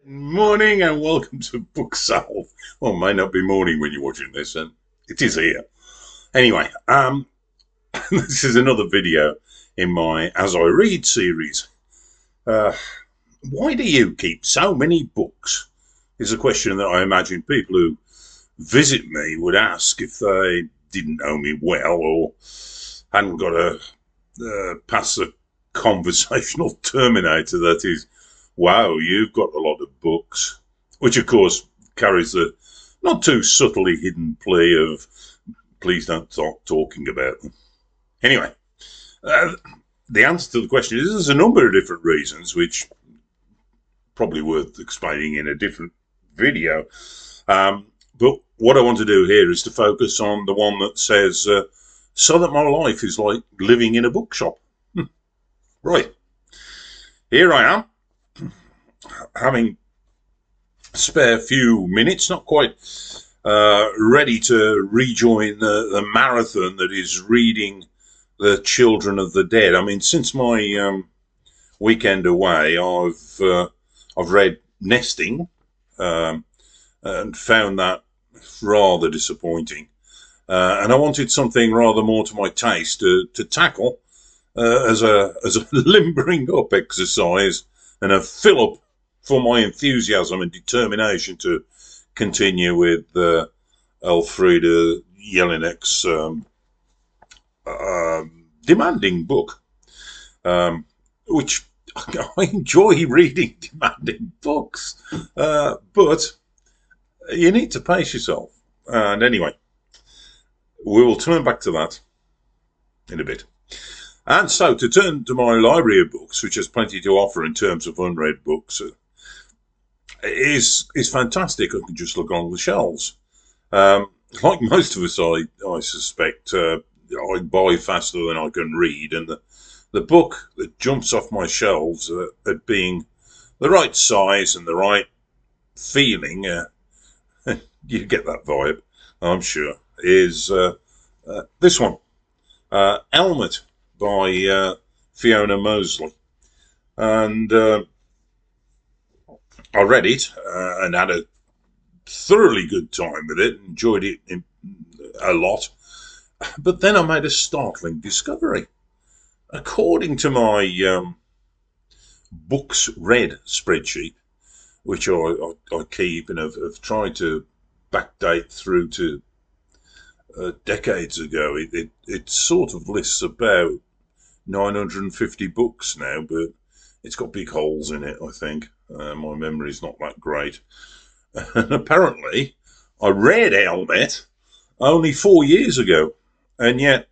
Morning and welcome to Book Solve. Well, it may not be morning when you're watching this, and it is here. Anyway, this is another video in my As I Read series. Uh, why do you keep so many books? Is a question that I imagine people who visit me would ask if they didn't know me well or hadn't got a past the conversational terminator that is, wow, you've got a lot of books, which of course carries the not too subtly hidden plea of please don't stop talking about them. Anyway, uh, the answer to the question is there's a number of different reasons, which probably worth explaining in a different video. But what I want to do here is to focus on the one that says, so that my life is like living in a bookshop. Right. Here I am, having a spare few minutes, not quite ready to rejoin the marathon that is reading The Children of the Dead. I mean, since my weekend away, I've read Nesting and found that rather disappointing. And I wanted something rather more to my taste to tackle as a limbering up exercise and a fill up for my enthusiasm and determination to continue with Elfriede Jelinek's demanding book, which I enjoy reading demanding books, but you need to pace yourself. And anyway, we will turn back to that in a bit. And so to turn to my library of books, which has plenty to offer in terms of unread books, is fantastic. I can just look along the shelves. Like most of us, I suspect, I buy faster than I can read, and the book that jumps off my shelves at being the right size and the right feeling, you get that vibe, I'm sure, is this one, Elmet by Fiona Mozley. And I read it and had a thoroughly good time with it, enjoyed it a lot. But then I made a startling discovery. According to my books read spreadsheet, which I keep and have tried to backdate through to decades ago, it sort of lists about 950 books now, but it's got big holes in it, I think. My memory's not that great. And apparently, I read Elmet only 4 years ago, and yet,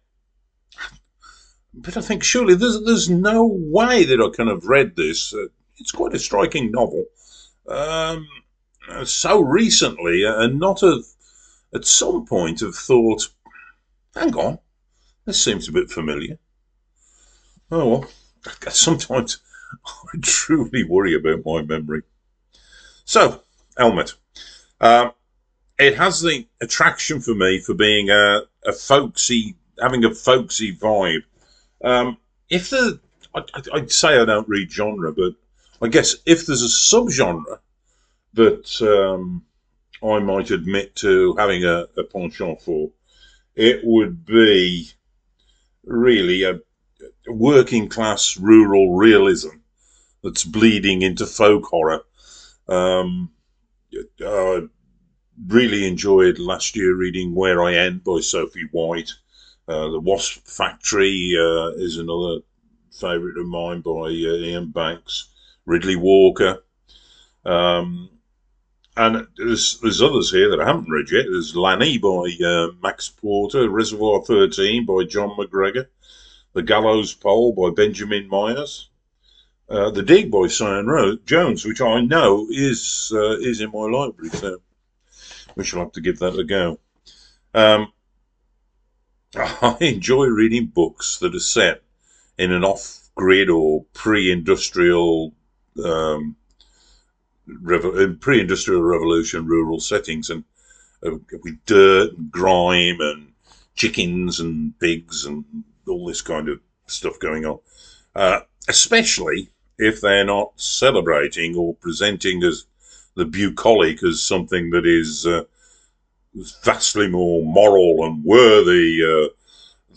but I think surely there's no way that I can have read this. It's quite a striking novel, so recently, and not have at some point have thought, hang on, this seems a bit familiar. Oh well, sometimes I truly worry about my memory. So, Elmet. It has the attraction for me for being a folksy, having a folksy vibe. If the, I'd say I don't read genre, but I guess if there's a subgenre that I might admit to having a penchant for, it would be really a working class rural realism that's bleeding into folk horror. I really enjoyed last year reading Where I End by Sophie White. The Wasp Factory is another favourite of mine by Ian Banks. Ridley Walker. And there's others here that I haven't read yet. There's Lanny by Max Porter. Reservoir 13 by John McGregor. The Gallows Pole by Benjamin Myers. The Dig by Sion Jones, which I know is in my library, so we shall have to give that a go. I enjoy reading books that are set in an off-grid or pre-industrial revolution rural settings, and with dirt and grime and chickens and pigs and all this kind of stuff going on. Especially if they're not celebrating or presenting as the bucolic as something that is vastly more moral and worthy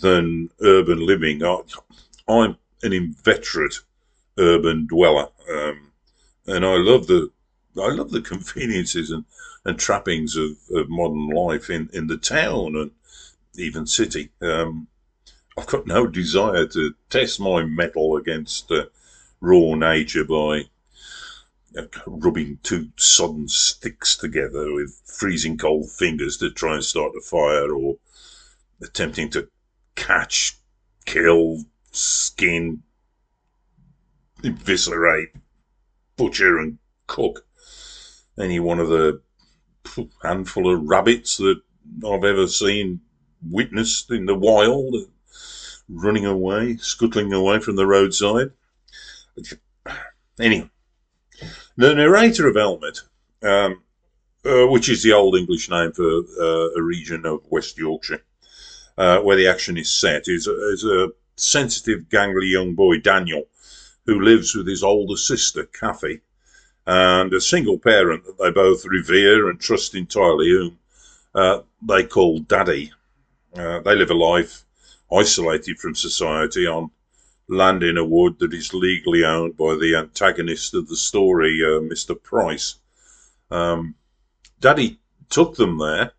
than urban living. I'm an inveterate urban dweller, and I love the conveniences and trappings of modern life in the town and even city. I've got no desire to test my mettle against raw nature by rubbing two sodden sticks together with freezing cold fingers to try and start a fire, or attempting to catch, kill, skin, eviscerate, butcher and cook any one of the handful of rabbits that I've ever seen witnessed in the wild, running away, scuttling away from the roadside. Anyway, the narrator of Elmet, which is the Old English name for a region of West Yorkshire, where the action is set, is a sensitive, gangly young boy, Daniel, who lives with his older sister, Kathy, and a single parent that they both revere and trust entirely, whom they call Daddy. They live a life isolated from society on land in a wood that is legally owned by the antagonist of the story, Mr. Price. Daddy took them there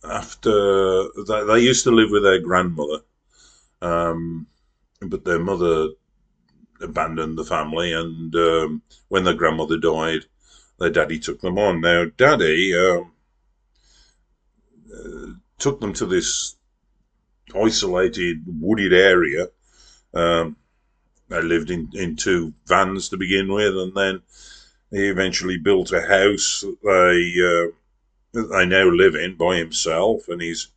after they used to live with their grandmother, but their mother abandoned the family, and when their grandmother died, their daddy took them on. Now, Daddy took them to this isolated, wooded area. They lived in two vans to begin with, and then he eventually built a house that they now live in by himself. And he's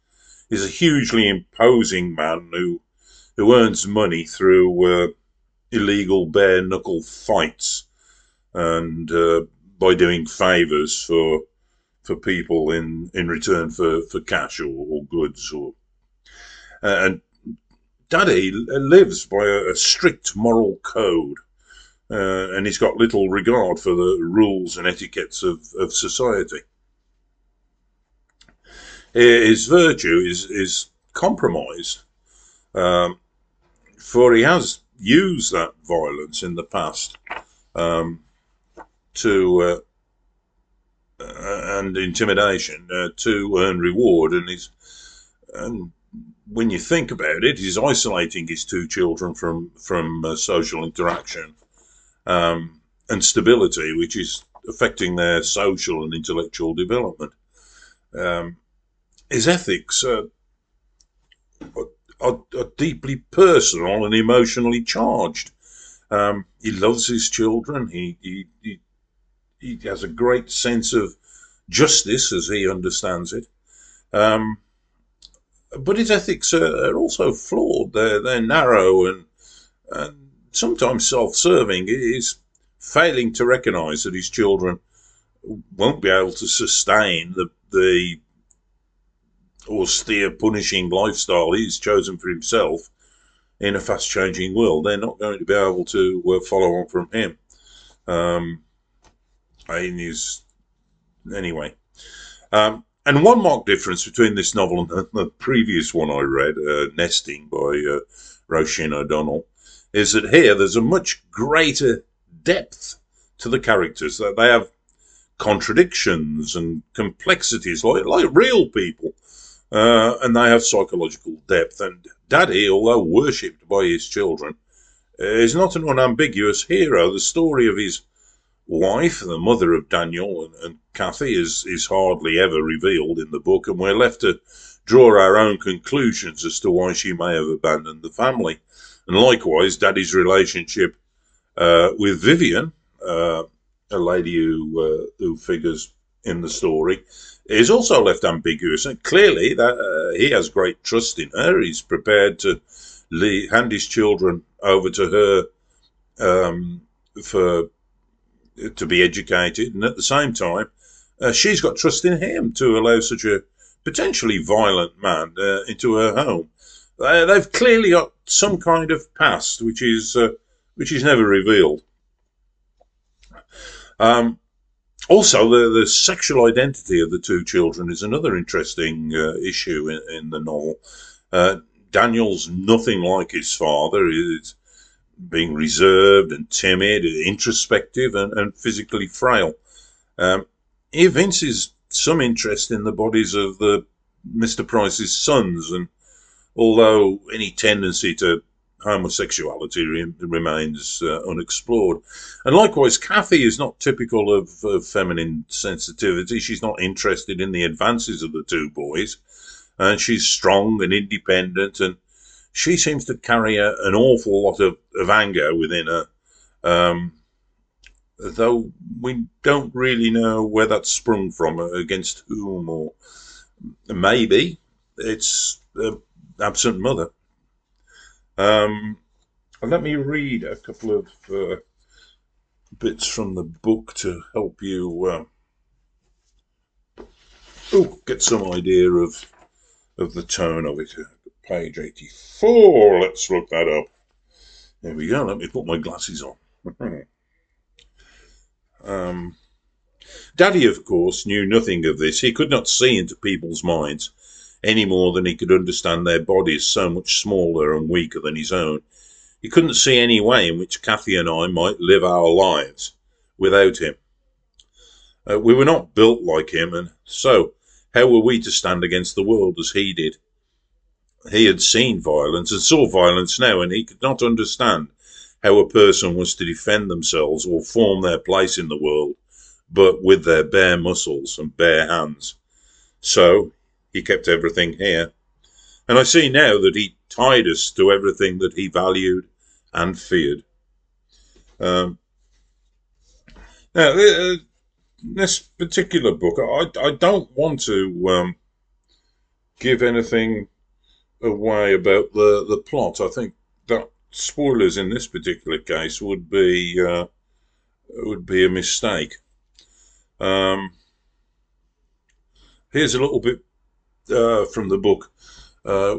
a hugely imposing man who earns money through illegal bare-knuckle fights and by doing favours for people in return for cash or goods. And Daddy lives by a strict moral code, and he's got little regard for the rules and etiquettes of society. His virtue is compromised, for he has used that violence in the past to and intimidation to earn reward, and when you think about it, he's isolating his two children from social interaction and stability, which is affecting their social and intellectual development. His ethics are deeply personal and emotionally charged. He loves his children. He has a great sense of justice as he understands it. But his ethics are also flawed. They're narrow and sometimes self-serving. He's failing to recognise that his children won't be able to sustain the austere, punishing lifestyle he's chosen for himself in a fast-changing world. They're not going to be able to follow on from him. Anyway. And one marked difference between this novel and the previous one I read, Nesting by Roisin O'Donnell, is that here there's a much greater depth to the characters. That they have contradictions and complexities like real people, and they have psychological depth. And Daddy, although worshipped by his children, is not an unambiguous hero. The story of his wife, the mother of Daniel and Kathy, is hardly ever revealed in the book, and we're left to draw our own conclusions as to why she may have abandoned the family. And likewise, Daddy's relationship with Vivian, a lady who figures in the story, is also left ambiguous. And clearly, that he has great trust in her. He's prepared to hand his children over to her to be educated, and at the same time, she's got trust in him to allow such a potentially violent man into her home. They've clearly got some kind of past, which is never revealed. Also, the sexual identity of the two children is another interesting issue in the novel. Uh, Daniel's nothing like his father. He's being reserved and timid, introspective, and physically frail. He evinces some interest in the bodies of the Mr. Price's sons, and although any tendency to homosexuality remains unexplored. And likewise, Kathy is not typical of feminine sensitivity. She's not interested in the advances of the two boys, and she's strong and independent, and she seems to carry an awful lot of anger within her, though we don't really know where that's sprung from, against whom, or maybe it's absent mother. Let me read a couple of bits from the book to help you get some idea of the tone of it. Page 84. Let's look that up. There we go. Let me put my glasses on. Daddy, of course, knew nothing of this. He could not see into people's minds any more than he could understand their bodies so much smaller and weaker than his own. He couldn't see any way in which Kathy and I might live our lives without him. We were not built like him, and so how were we to stand against the world as he did? He had seen violence and saw violence now, and he could not understand how a person was to defend themselves or form their place in the world, but with their bare muscles and bare hands. So he kept everything here. And I see now that he tied us to everything that he valued and feared. Now, this particular book, I don't want to give anything away about the plot. I think that spoilers in this particular case would be a mistake. Here's a little bit from the book,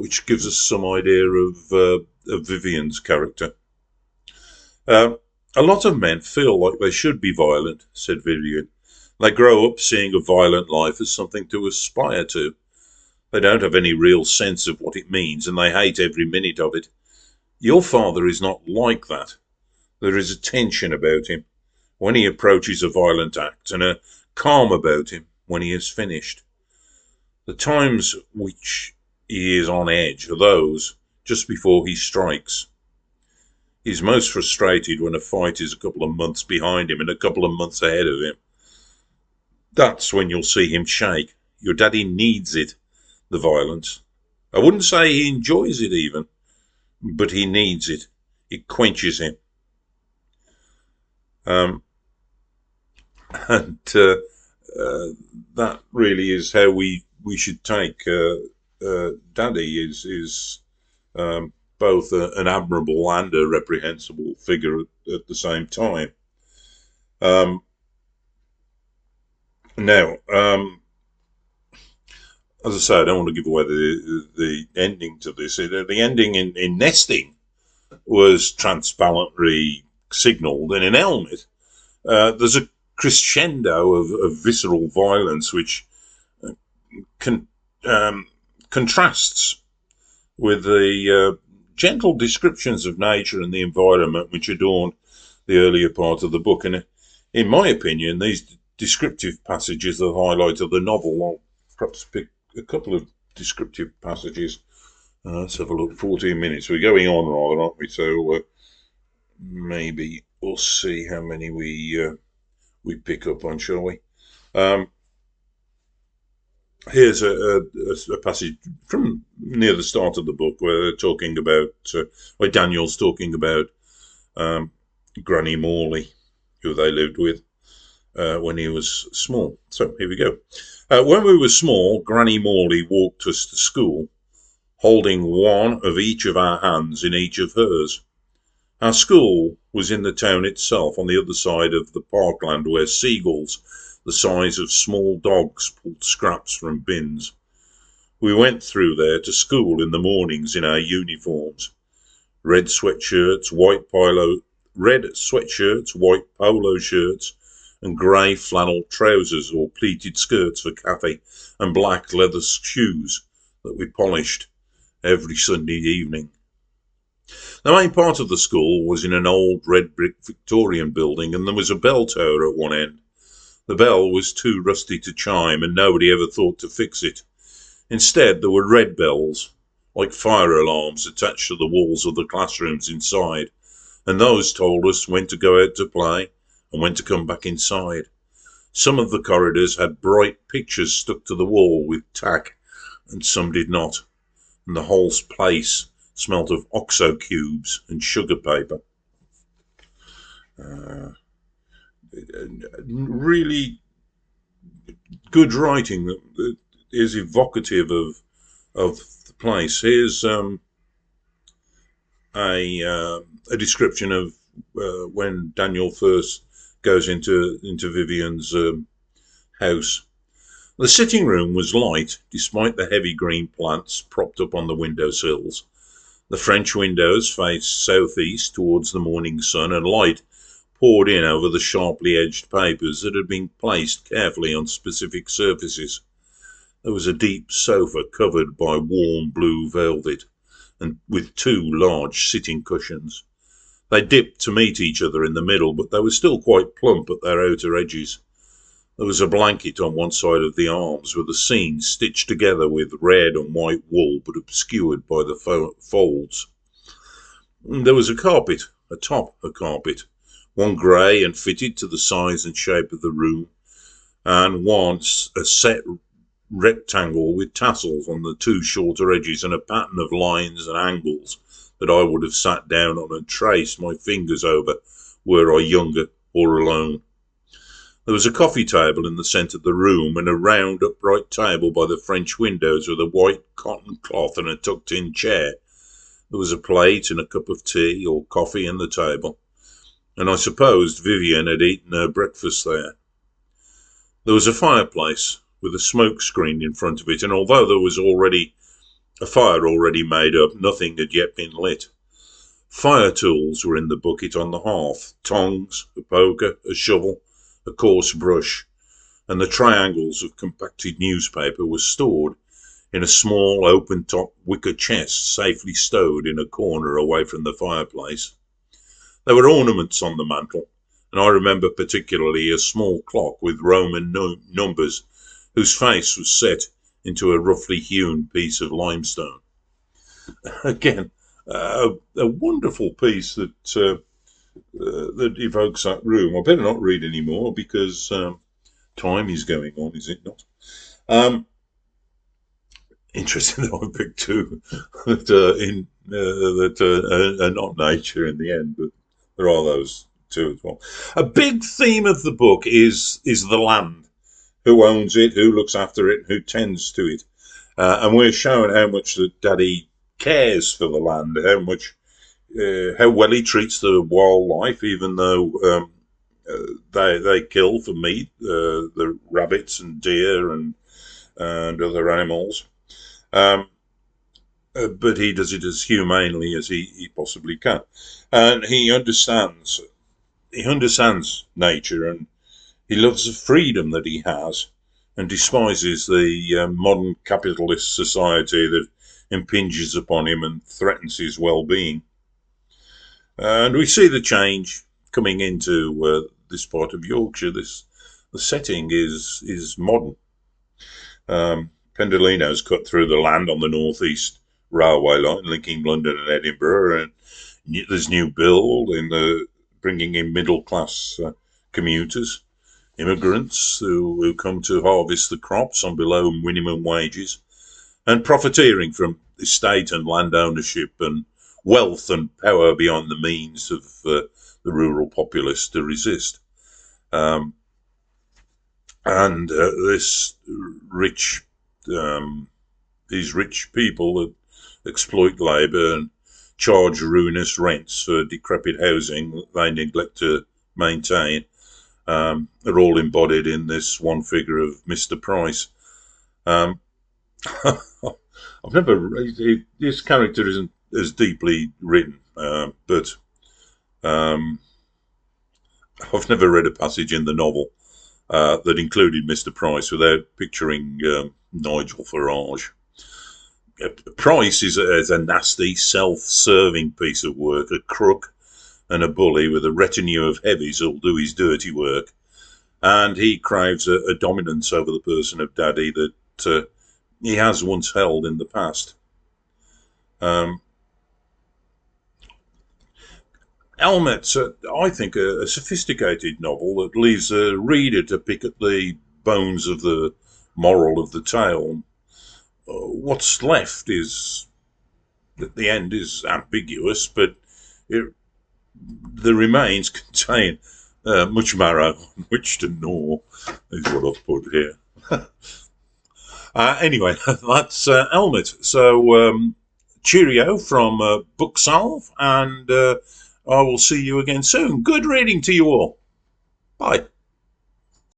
which gives us some idea of Vivian's character. A lot of men feel like they should be violent, said Vivian. They grow up seeing a violent life as something to aspire to. They don't have any real sense of what it means, and they hate every minute of it. Your father is not like that. There is a tension about him when he approaches a violent act, and a calm about him when he has finished. The times which he is on edge are those just before he strikes. He's most frustrated when a fight is a couple of months behind him and a couple of months ahead of him. That's when you'll see him shake. Your daddy needs it, the violence. I wouldn't say he enjoys it even, but he needs it. It quenches him. And that really is how we should take Daddy is both an admirable and a reprehensible figure at the same time. Now, as I say, I don't want to give away the ending to this. The ending in Nesting was transparently signalled, and in Elmet, there's a crescendo of visceral violence which contrasts with the gentle descriptions of nature and the environment which adorned the earlier part of the book. And in my opinion, these descriptive passages are the highlight of the novel. I'll perhaps pick a couple of descriptive passages. Let's have a look. 14 minutes. We're going on rather, aren't we? So maybe we'll see how many we pick up on, shall we? Here's a passage from near the start of the book where they're talking about, where Daniel's talking about Granny Morley, who they lived with when he was small. So here we go. When we were small, Granny Morley walked us to school, holding one of each of our hands in each of hers. Our school was in the town itself, on the other side of the parkland, where seagulls the size of small dogs pulled scraps from bins. We went through there to school in the mornings in our uniforms. Red sweatshirts, white polo shirts, and grey flannel trousers or pleated skirts for Kathy, and black leather shoes that we polished every Sunday evening. The main part of the school was in an old red brick Victorian building, and there was a bell tower at one end. The bell was too rusty to chime, and nobody ever thought to fix it. Instead, there were red bells, like fire alarms, attached to the walls of the classrooms inside, and those told us when to go out to play and when to come back inside. Some of the corridors had bright pictures stuck to the wall with tack, and some did not, and the whole place smelt of OXO cubes and sugar paper. Really good writing that is evocative of the place. Here's a description of when Daniel first goes into Vivian's house. The sitting room was light, despite the heavy green plants propped up on the windowsills. The French windows faced southeast towards the morning sun, and light poured in over the sharply edged papers that had been placed carefully on specific surfaces. There was a deep sofa covered by warm blue velvet, and with two large sitting cushions. They dipped to meet each other in the middle, but they were still quite plump at their outer edges. There was a blanket on one side of the arms, with a scene stitched together with red and white wool, but obscured by the folds. There was a carpet, atop a carpet, one grey and fitted to the size and shape of the room, and one a set rectangle with tassels on the two shorter edges and a pattern of lines and angles that I would have sat down on and traced my fingers over were I younger or alone. There was a coffee table in the centre of the room, and a round upright table by the French windows with a white cotton cloth and a tucked-in chair. There was a plate and a cup of tea or coffee on the table, and I supposed Vivian had eaten her breakfast there. There was a fireplace with a smoke screen in front of it, and although there was already a fire already made up, nothing had yet been lit. Fire tools were in the bucket on the hearth: tongs, a poker, a shovel, a coarse brush, and the triangles of compacted newspaper were stored in a small open-top wicker chest safely stowed in a corner away from the fireplace. There were ornaments on the mantel, and I remember particularly a small clock with Roman numbers whose face was set into a roughly hewn piece of limestone. Again, a wonderful piece that evokes that room. I better not read any more because time is going on, is it not? Interesting that I picked two that are not nature in the end, but there are those two as well. A big theme of the book is the land. Who owns it, who looks after it, who tends to it. And we're showing how much that Daddy cares for the land, how well he treats the wildlife, even though they kill for meat, the rabbits and deer and other animals. But he does it as humanely as he possibly can. And he understands nature, and he loves the freedom that he has and despises the modern capitalist society that impinges upon him and threatens his well-being. And we see the change coming into this part of Yorkshire. The setting is modern. Pendolino's cut through the land on the northeast railway line linking London and Edinburgh, and there's new build bringing in middle-class commuters, immigrants who come to harvest the crops on below minimum wages, and profiteering from estate and land ownership and wealth and power beyond the means of the rural populace to resist. These rich people that exploit labour and charge ruinous rents for decrepit housing that they neglect to maintain are all embodied in this one figure of Mr. Price. I've never. This character isn't as deeply written, but I've never read a passage in the novel that included Mr. Price without picturing Nigel Farage. Price is a nasty, self-serving piece of work, a crook and a bully with a retinue of heavies who'll do his dirty work. And he craves a dominance over the person of Daddy that he has once held in the past. Elmet's, I think, a sophisticated novel that leaves a reader to pick at the bones of the moral of the tale. What's left is, at the end, is ambiguous, but the remains contain much marrow on which to gnaw, is what I've put here. Anyway, that's Elmet. So, cheerio from Booksalve, and I will see you again soon. Good reading to you all. Bye.